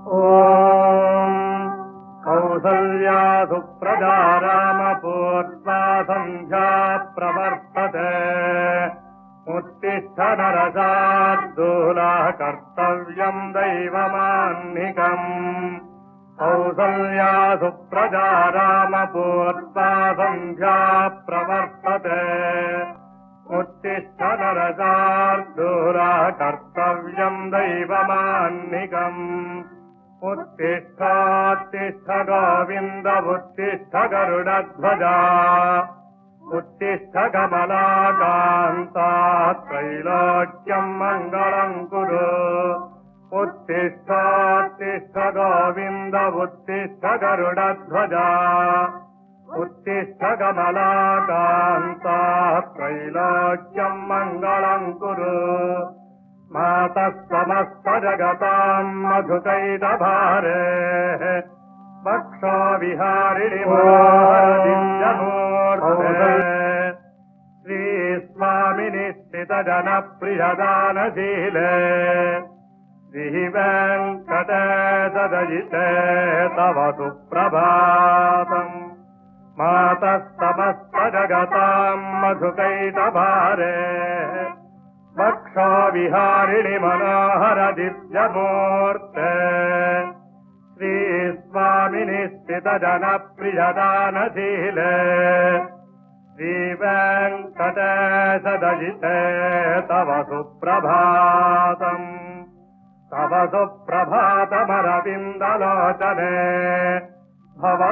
ओम कौसल्या सुप्रजा रामपूर्वा संध्या प्रवर्तते उत्तिष्ठ नरशार्दूला कर्तव्यम् दैवमान्निकम् कौसल्या सुप्रजा रामपूर्वा संध्या प्रवर्तते उत्तिष्ठ नरशार्दूला कर्तव्यम् दैवमान्निकम् उत्तिष्ठोत्तिष्ठ गोविन्द उत्तिष्ठ गरुडध्वजा उत्तिष्ठ कमलाकान्ता त्रैलोक्यम् मङ्गलम् कुरु उत्तिष्ठोत्तिष्ठ गोविन्द उत्तिष्ठ गरुडध्वजा उत्तिष्ठ कमलाकान्ता त्रैलोक्यम् मङ्गलम् कुरु मातः समस्त जगताम् मधुकैटभारेः वक्षो विहारिणि मोहदिव्यमूर्ते श्रीस्वामिनि स्थितजनप्रियदानशीले श्रीवेङ्कटेशदयिते तव सुप्रभातम् मातः समस्त जगताम् मधुकैटभारेः वक्षो विहारिणि मनोहर दिव्यमूर्ते श्रीस्वामिनि स्थितजनप्रियदानशीले श्रीवेङ्कटेशदयिते तव सुप्रभातम् तव सुप्रभातमरविन्दलोचने भव